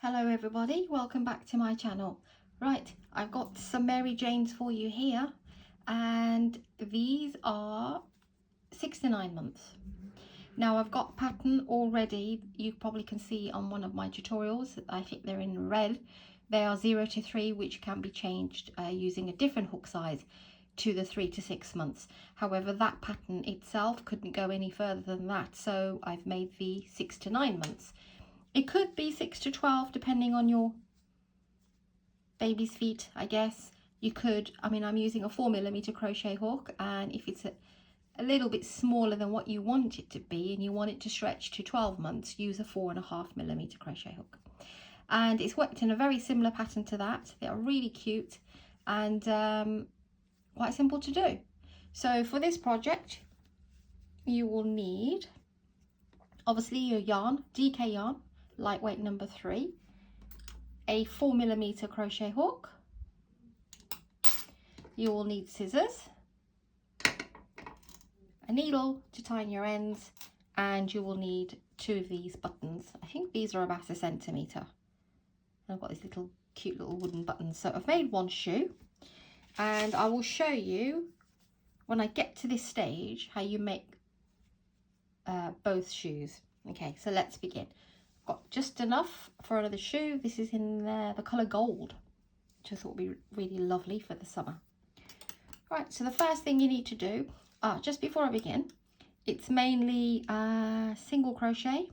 Hello everybody, welcome back to my channel. Right, I've got some Mary Janes for you here, and these are 6 to 9 months. Now I've got pattern already. You probably can see on one of my tutorials, I think they're in red. They are 0 to 3, which can be changed using a different hook size to the 3 to 6 months. However, that pattern itself couldn't go any further than that, so I've made the 6 to 9 months. It could be 6 to 12 depending on your baby's feet, I guess. You could, I'm using a 4mm crochet hook, and if it's a little bit smaller than what you want it to be and you want it to stretch to 12 months, use a 4.5mm crochet hook. And it's worked in a very similar pattern to that. They are really cute and quite simple to do. So for this project, you will need, obviously, your yarn, DK yarn, lightweight number 3, a 4mm crochet hook. You will need scissors, a needle to tie in your ends, and you will need 2 of these buttons. I think these are about 1 centimetre. I've got these little cute little wooden buttons. So I've made 1 shoe, and I will show you when I get to this stage how you make both shoes. Okay, so let's begin. Got just enough for another shoe. This is in the colour gold, which I thought would be really lovely for the summer. Right, so the first thing you need to do, just before I begin, it's mainly single crochet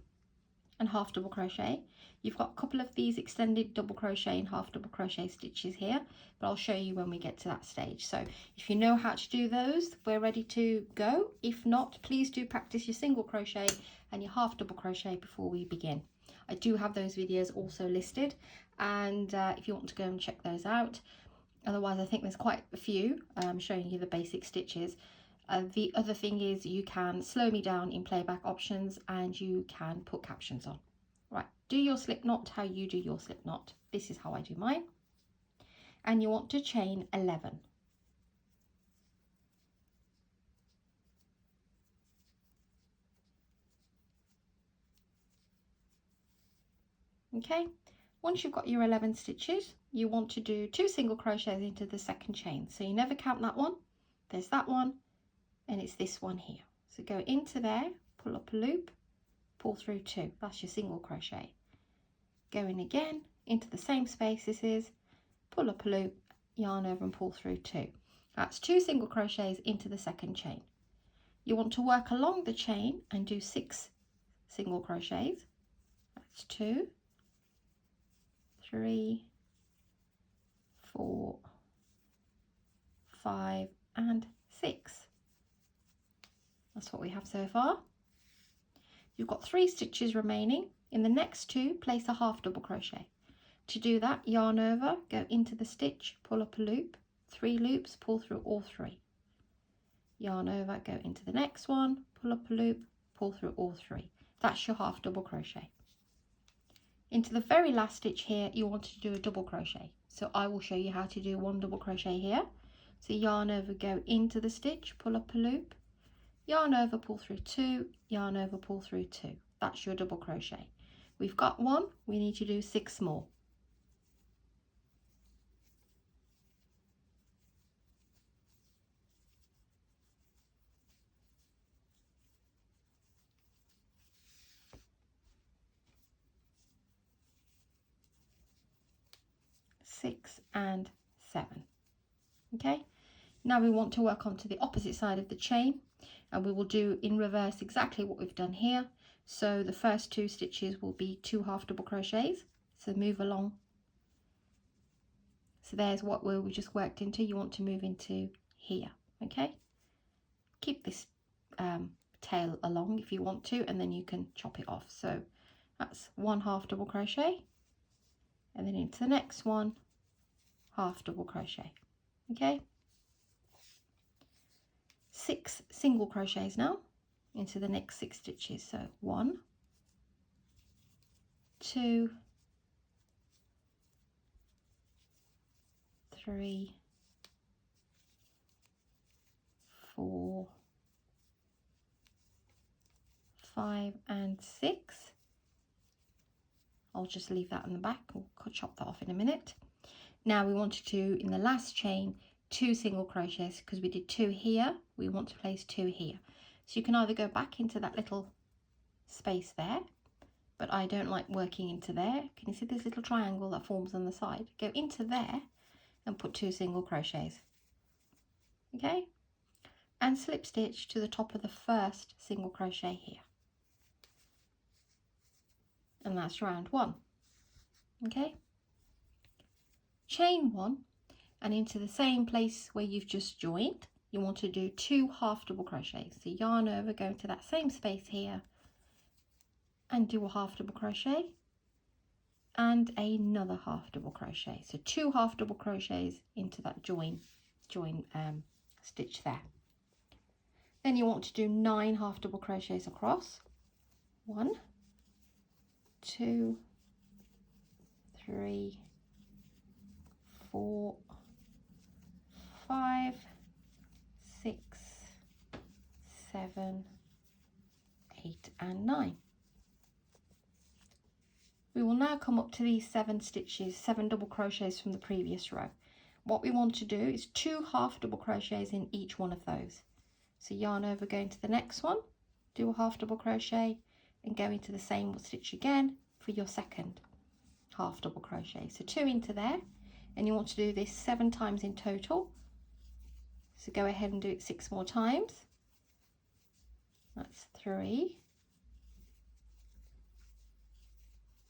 and half double crochet. You've got a couple of these extended double crochet and half double crochet stitches here, but I'll show you when we get to that stage. So if you know how to do those, we're ready to go. If not, please do practice your single crochet and your half double crochet before we begin. I do have those videos also listed, and if you want to go and check those out. Otherwise, I think there's quite a few showing you the basic stitches. The other thing is you can slow me down in playback options, and you can put captions on. Right, do your slip knot how you do your slip knot. This is how I do mine. And you want to chain 11. Okay, once you've got your 11 stitches, you want to do 2 single crochets into the second chain. So you never count that one. There's that one, and it's this one here. So go into there, pull up a loop, pull through 2. That's your single crochet. Go in again into the same space this is, pull up a loop, yarn over and pull through 2. That's 2 single crochets into the second chain. You want to work along the chain and do 6 single crochets. That's 2, 3, 4, 5 and 6. That's what we have so far. You've got 3 stitches remaining. In the next 2, place a half double crochet. To do that, yarn over, go into the stitch, pull up a loop, 3 loops, pull through all 3. Yarn over, go into the next one, pull up a loop, pull through all 3. That's your half double crochet. Into the very last stitch here, you want to do a double crochet. So I will show you how to do 1 double crochet here. So yarn over, go into the stitch, pull up a loop, yarn over, pull through 2, yarn over, pull through 2. That's your double crochet. We've got 1, we need to do 6 more. Six and 7. Okay, now we want to work onto the opposite side of the chain, and we will do in reverse exactly what we've done here. So the first 2 stitches will be 2 half double crochets, so move along. So there's what we just worked into. You want to move into here. Okay, keep this tail along if you want to, and then you can chop it off. So that's 1 half double crochet, and then into the next one, half double crochet. Okay, 6 single crochets now into the next 6 stitches. So 1, 2, 3, 4, 5 and 6. I'll just leave that in the back. We'll chop that off in a minute. Now we want to do, in the last chain, 2 single crochets, because we did 2 here. We want to place 2 here. So you can either go back into that little space there, but I don't like working into there. Can you see this little triangle that forms on the side? Go into there and put 2 single crochets. Okay? And slip stitch to the top of the first single crochet here. And that's round 1. Okay? Chain 1, and into the same place where you've just joined, you want to do 2 half double crochets. So yarn over, go into that same space here and do a half double crochet and another half double crochet. So 2 half double crochets into that join stitch there. Then you want to do 9 half double crochets across. 1, 2, 3, 4, 5, 6, 7, 8 and 9. We will now come up to these 7 stitches, 7 double crochets from the previous row. What we want to do is 2 half double crochets in each one of those. So yarn over, go into the next one, do a half double crochet and go into the same stitch again for your second half double crochet. So 2 into there, and you want to do this 7 times in total. So go ahead and do it 6 more times. That's 3.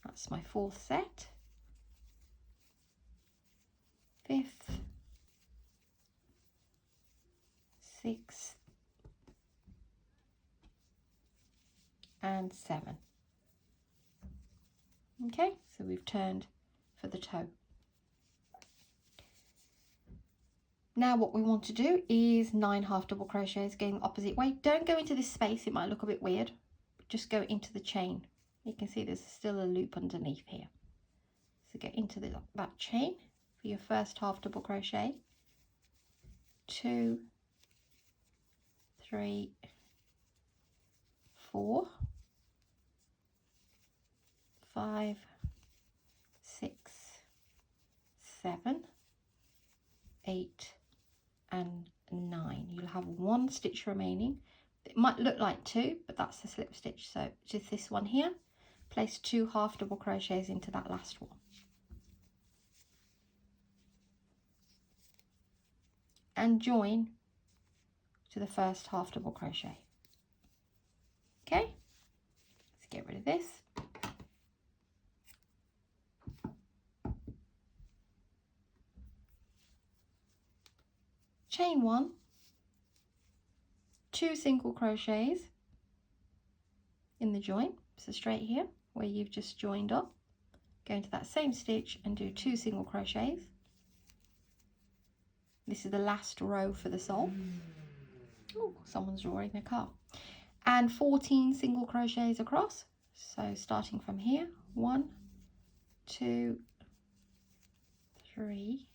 That's my 4th set. 5th, 6th, and 7. Okay, so we've turned for the toe. Now what we want to do is 9 half double crochets going the opposite way. Don't go into this space, it might look a bit weird. Just go into the chain. You can see there's still a loop underneath here. So get into that chain for your first half double crochet. 2, 3, 4, 5, 6, 7, 8 and 9. You'll have 1 stitch remaining. It might look like 2, but that's the slip stitch. So just this one here, place 2 half double crochets into that last one. And join to the first half double crochet. Okay, let's get rid of this. Chain 1, 2 single crochets in the join, so straight here where you've just joined up, go into that same stitch and do 2 single crochets. This is the last row for the sole. Oh, someone's drawing a car. And 14 single crochets across. So starting from here, 1, 2, 3,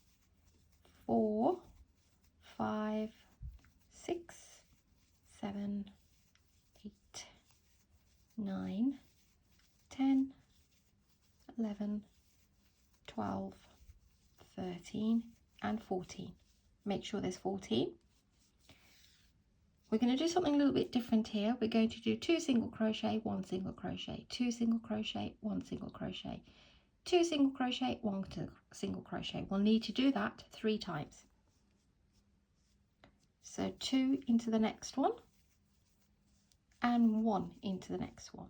4, 5, 6, 7, 8, 9, 10, 11, 12, 13 and 14. Make sure there's 14. We're going to do something a little bit different here. We're going to do 2 single crochet, 1 single crochet, 2 single crochet, 1 single crochet, 2 single crochet, 1 single crochet. We'll need to do that 3 times. So 2 into the next one and 1 into the next one.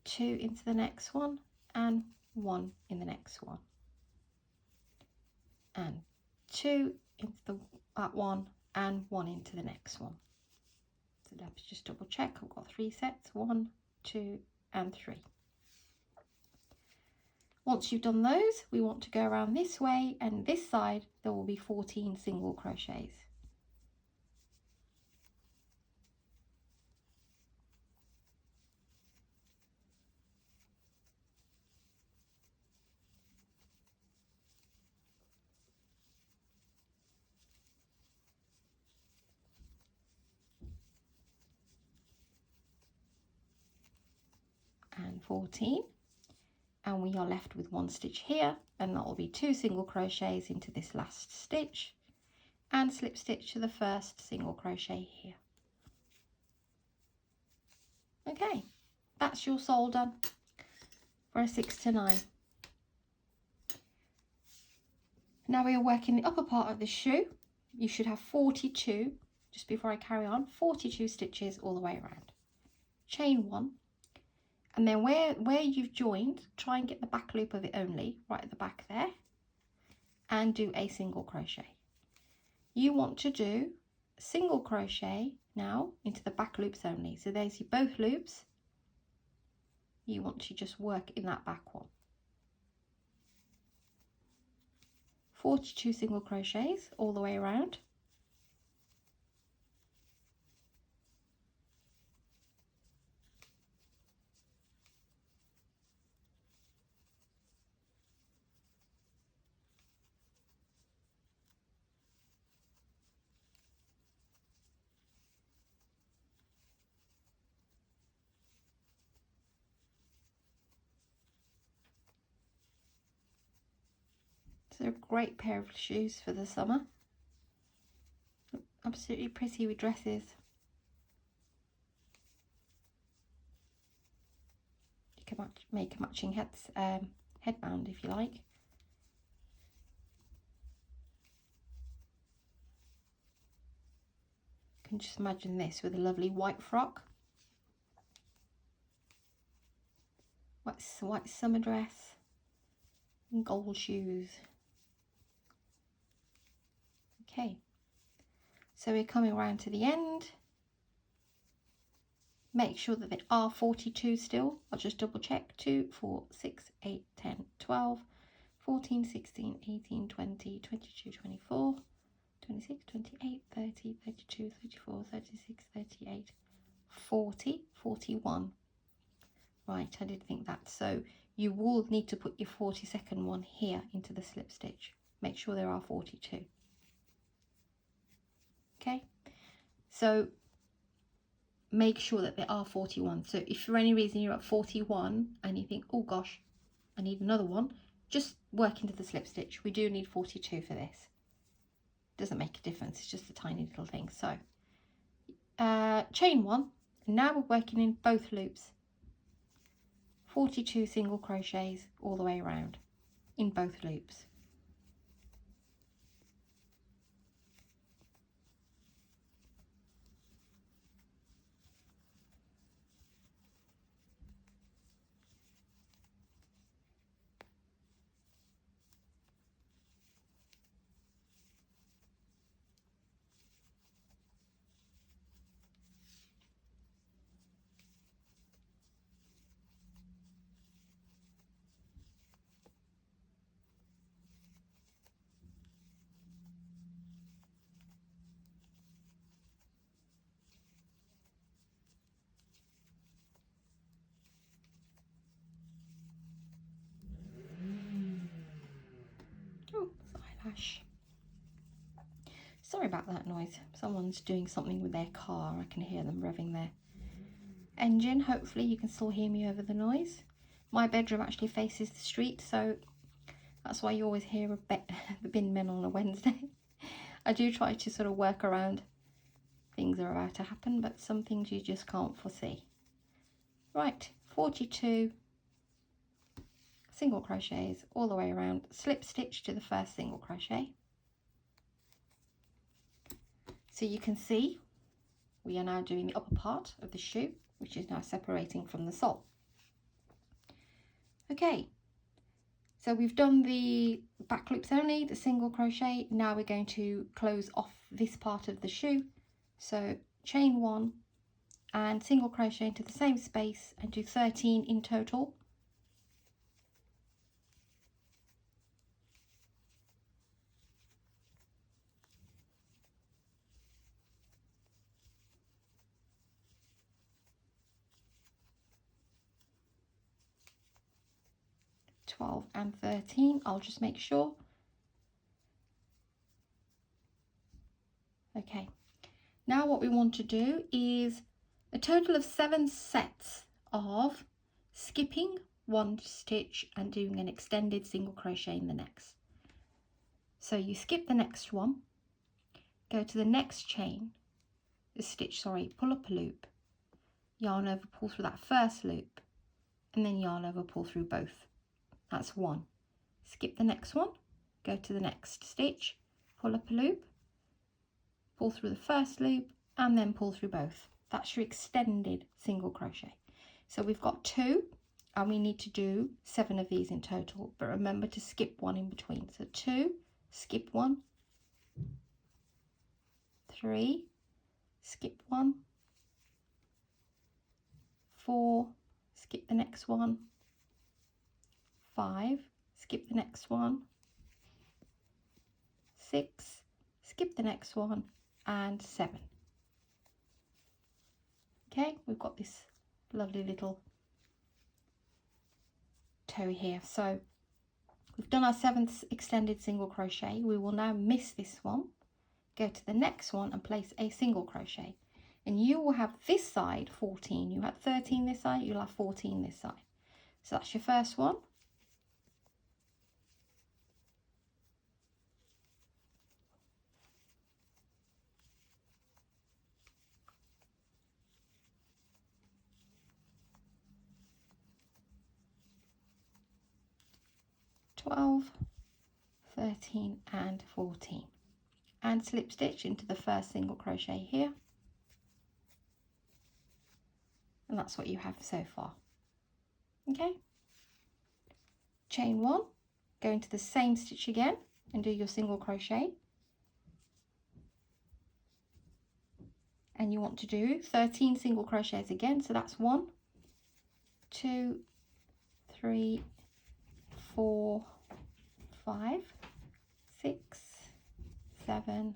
2 into the next one and 1 in the next one. And 2 into that one and 1 into the next one. So let's just double check. I've got 3 sets, 1, 2 and 3. Once you've done those, we want to go around this way, and this side there will be 14 single crochets. then 14, and we are left with 1 stitch here, and that will be 2 single crochets into this last stitch and slip stitch to the first single crochet here. Okay, that's your sole done for a 6 to 9. Now we are working the upper part of the shoe. You should have 42, just before I carry on, 42 stitches all the way around. Chain 1, and then where you've joined, try and get the back loop of it only, right at the back there, and do a single crochet. You want to do a single crochet now into the back loops only. So there's your both loops. You want to just work in that back one. 42 single crochets all the way around. They're a great pair of shoes for the summer. Absolutely pretty with dresses. You can make a matching headband if you like. You can just imagine this with a lovely white frock. White summer dress and gold shoes. Okay, so we're coming around to the end. Make sure that there are 42 still. I'll just double check. 2, 4, 6, 8, 10, 12, 14, 16, 18, 20, 22, 24, 26, 28, 30, 32, 34, 36, 38, 40, 41. Right, I did think that. So you will need to put your 42nd one here into the slip stitch. Make sure there are 42. Okay, so make sure that there are 41. So if for any reason you're at 41 and you think, oh gosh, I need another one, just work into the slip stitch. We do need 42 for this. Doesn't make a difference, it's just a tiny little thing. So chain 1, now we're working in both loops. 42 single crochets all the way around in both loops. Oh, eyelash. Sorry about that noise. Someone's doing something with their car. I can hear them revving their engine. Hopefully you can still hear me over the noise. My bedroom actually faces the street, so that's why you always hear the bin men on a Wednesday. I do try to sort of work around things that are about to happen, but some things you just can't foresee. Right, 42 single crochets all the way around, slip stitch to the first single crochet. So you can see we are now doing the upper part of the shoe, which is now separating from the sole. Okay, so we've done the back loops only, the single crochet. Now we're going to close off this part of the shoe. So chain 1 and single crochet into the same space and do 13 in total. And 13, I'll just make sure. Okay, now what we want to do is a total of 7 sets of skipping one stitch and doing an extended single crochet in the next. So you skip the next one, go to the next chain, pull up a loop, yarn over, pull through that first loop, and then yarn over, pull through both. That's one. Skip the next one, go to the next stitch, pull up a loop, pull through the first loop, and then pull through both. That's your extended single crochet. So we've got 2, and we need to do 7 of these in total, but remember to skip one in between. So 2, skip 1, 3, skip 1, 4, skip the next one, 5, skip the next one, 6, skip the next one, and 7. Okay, we've got this lovely little toe here. So we've done our 7th extended single crochet. We will now miss this one, go to the next one and place a single crochet, and you will have this side 14. You had 13 this side, you'll have 14 this side. So that's your first one. $12, $13 and $14, and slip stitch into the first single crochet here, and that's what you have so far. Okay, chain 1, go into the same stitch again and do your single crochet, and you want to do 13 single crochets again. So that's 1, 2, 3, 4, 5, 6, 7,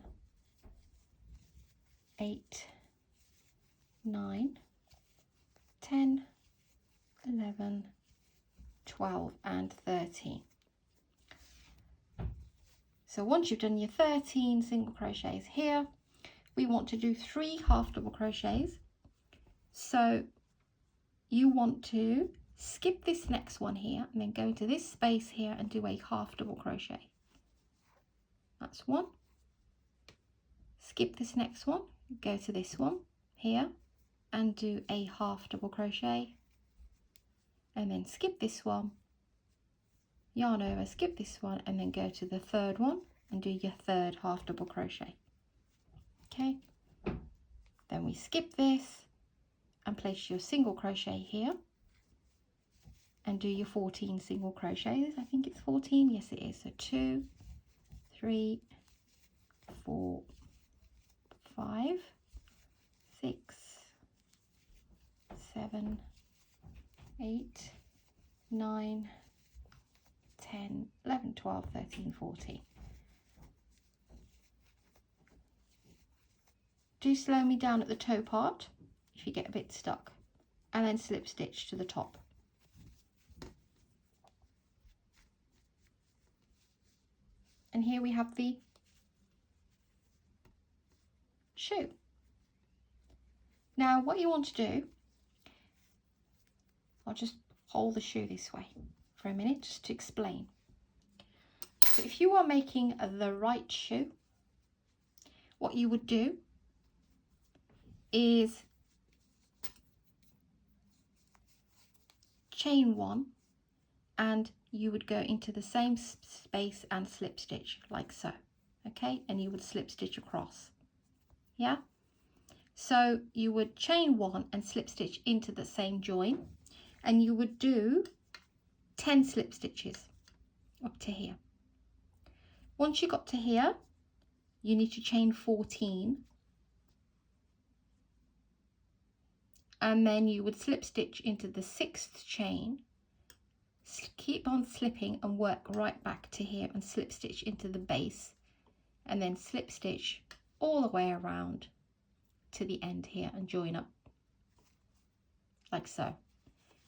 8, 9, 10, 11, 12 and 13. So once you've done your 13 single crochets here, we want to do 3 half double crochets. So you want to skip this next one here and then go into this space here and do a half double crochet. That's 1. Skip this next one, go to this one here and do a half double crochet, and then skip this one, yarn over, skip this one, and then go to the 3rd one and do your 3rd half double crochet. Okay, then we skip this and place your single crochet here and do your 14 single crochets. I think it's 14, yes it is. So 2, 3, 4, 5, 6, 7, 8, 9, 10, 11, 12, 13, 14. Do slow me down at the toe part if you get a bit stuck, and then slip stitch to the top. And here we have the shoe. Now what you want to do, I'll just hold the shoe this way for a minute just to explain. So if you are making the right shoe, what you would do is chain 1 and you would go into the same space and slip stitch like so, okay, and you would slip stitch across. Yeah, so you would chain 1 and slip stitch into the same join, and you would do 10 slip stitches up to here. Once you got to here, you need to chain 14, and then you would slip stitch into the 6th chain, keep on slipping and work right back to here and slip stitch into the base, and then slip stitch all the way around to the end here and join up like so.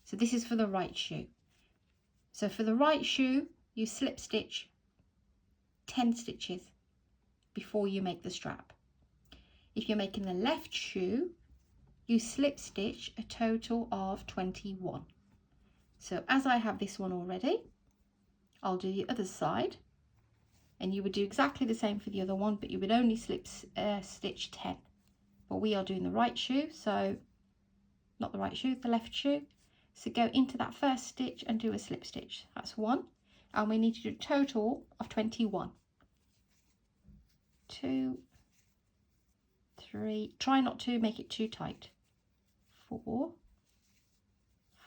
So this is for the right shoe. So for the right shoe, you slip stitch 10 stitches before you make the strap. If you're making the left shoe, you slip stitch a total of 21. So as I have this one already, I'll do the other side, and you would do exactly the same for the other one, but you would only slip stitch 10. But we are doing the right shoe, so not the right shoe, the left shoe. So go into that first stitch and do a slip stitch. That's 1, and we need to do a total of 21. 2, 3, try not to make it too tight. 4,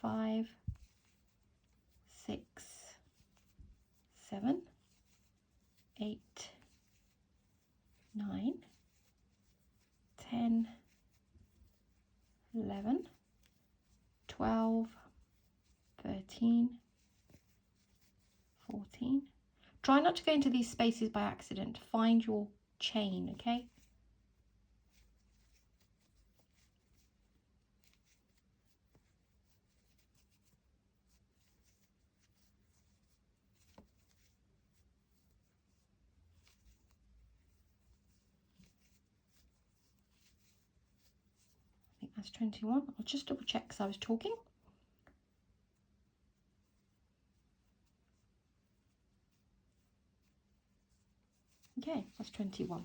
5, 6, 7, 8, 9, 10, 11, 12, 13, 14. Try not to go into these spaces by accident. Find your chain, okay? I think that's 21. I'll just double check because I was talking. Okay, that's 21.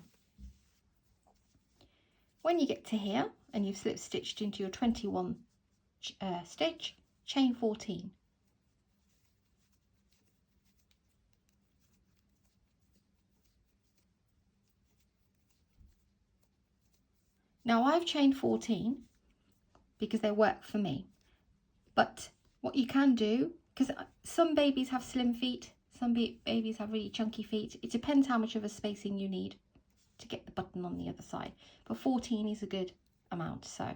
When you get to here and you've slip stitched into your 21 stitch, chain 14. Now I've chained 14 because they work for me, but what you can do, because some babies have slim feet, some babies have really chunky feet, it depends how much of a spacing you need to get the button on the other side, but 14 is a good amount. So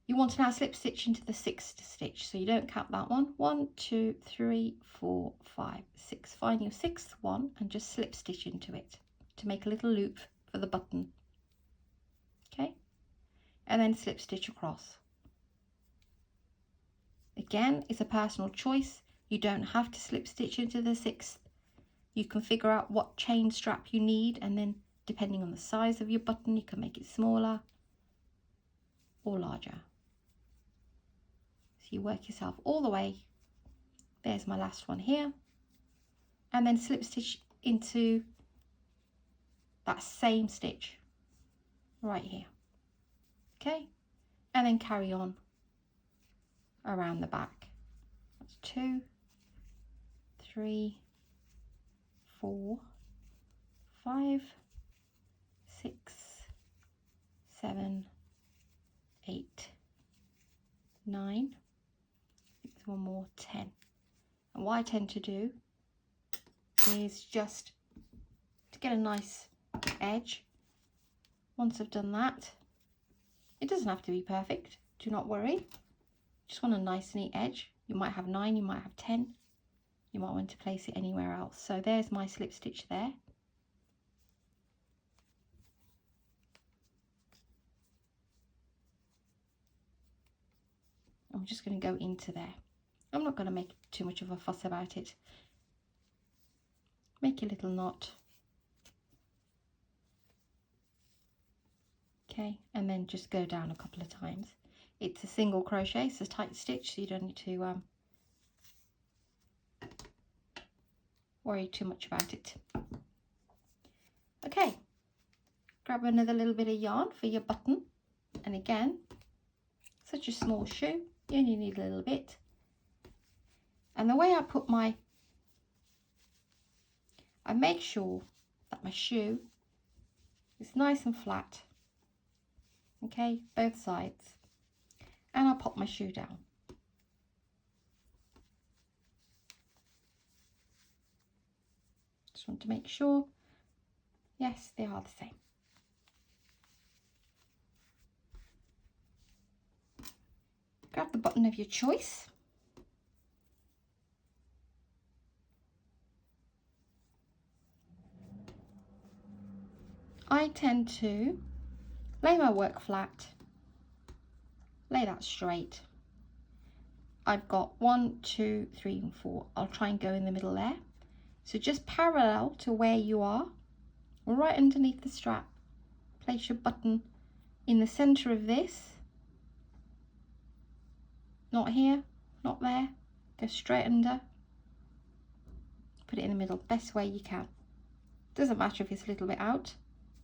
you want to now slip stitch into the 6th stitch, so you don't count that one. 1, 2, 3, 4, 5, 6. Find your 6th one and just slip stitch into it to make a little loop for the button. Okay, and then slip stitch across. Again, it's a personal choice. You don't have to slip stitch into the 6th. You can figure out what chain strap you need, and then depending on the size of your button, you can make it smaller or larger. So you work yourself all the way. There's my last one here, and then slip stitch into that same stitch right here. Okay, and then carry on around the back. That's 2, 3, 4, 5, 6, 7, 8, 9. There's one more, 10. And what I tend to do is just to get a nice edge. Once I've done that, it doesn't have to be perfect, do not worry. Just want a nice neat edge. You might have 9, you might have 10. You might want to place it anywhere else. So there's my slip stitch there. I'm just going to go into there. I'm not going to make too much of a fuss about it. Make a little knot. Okay, and then just go down a couple of times. It's a single crochet, it's a tight stitch, so you don't need to worry too much about it. Okay, grab another little bit of yarn for your button, and again, such a small shoe, you only need a little bit. And the way I put I make sure that my shoe is nice and flat. Okay, both sides, and I'll pop my shoe down. Just want to make sure, yes, they are the same. Grab the button of your choice. I tend to lay my work flat, lay that straight. I've got 1, 2, 3 and 4. I'll try and go in the middle there. So just parallel to where you are, right underneath the strap, place your button in the center of this, not here, not there, go straight under, put it in the middle, best way you can. Doesn't matter if it's a little bit out,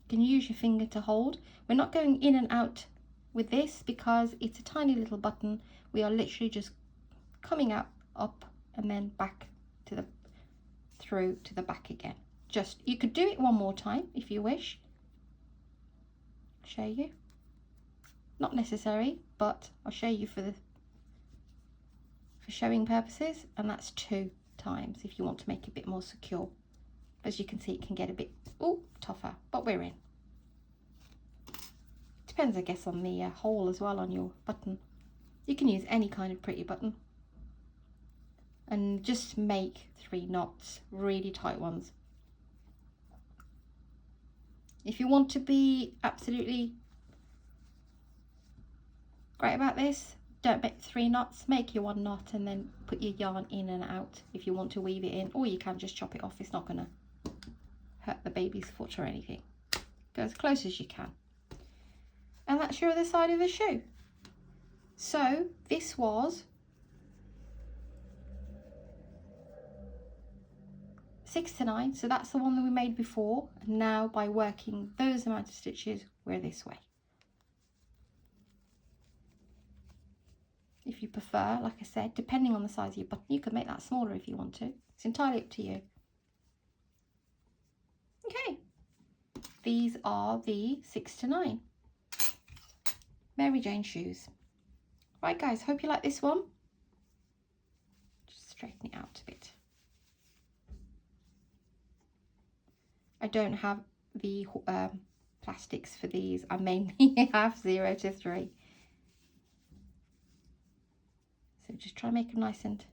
you can use your finger to hold. We're not going in and out with this because it's a tiny little button. We are literally just coming out, up, and then back to the, through to the back again. Just, you could do it one more time if you wish. Show you. Not necessary, but I'll show you for showing purposes, and that's 2 times if you want to make it a bit more secure. As you can see, it can get a bit tougher, but we're in. Depends, I guess, on the hole as well on your button. You can use any kind of pretty button. And just make 3 knots, really tight ones. If you want to be absolutely great about this, don't make 3 knots, make your 1 knot and then put your yarn in and out if you want to weave it in, or you can just chop it off. It's not going to hurt the baby's foot or anything. Go as close as you can. And that's your other side of the shoe. So this was 6 to 9, so that's the one that we made before, and now by working those amount of stitches we're this way. If you prefer, like I said, depending on the size of your button, you could make that smaller if you want to. It's entirely up to you. Okay, these are the 6 to 9 Mary Jane shoes. Right guys, hope you like this one. Just straighten it out a bit. I don't have the plastics for these. I mainly have 0 to 3. So just try and make them nice and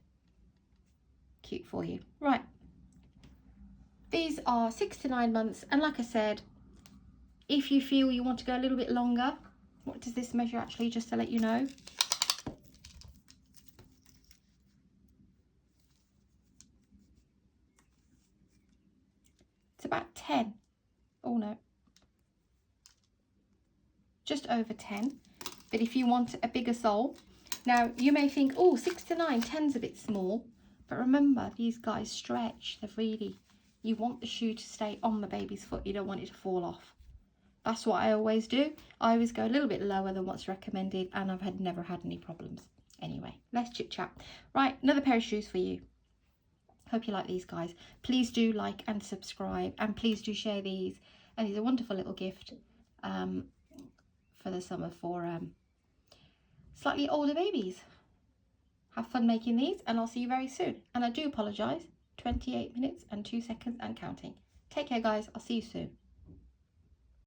cute for you. Right. These are 6 to 9 months. And like I said, if you feel you want to go a little bit longer, what does this measure actually, just to let you know? It's about 10. Oh no. Just over 10. But if you want a bigger sole, now you may think, oh, 6 to 9, 10's a bit small. But remember, these guys stretch. They're really, you want the shoe to stay on the baby's foot. You don't want it to fall off. That's what I always do. I always go a little bit lower than what's recommended, and I've never had any problems. Anyway, let's chit chat. Right, another pair of shoes for you. Hope you like these guys. Please do like and subscribe, and please do share these. And it's a wonderful little gift for the summer for slightly older babies. Have fun making these, and I'll see you very soon. And I do apologise, 28 minutes and 2 seconds and counting. Take care guys, I'll see you soon.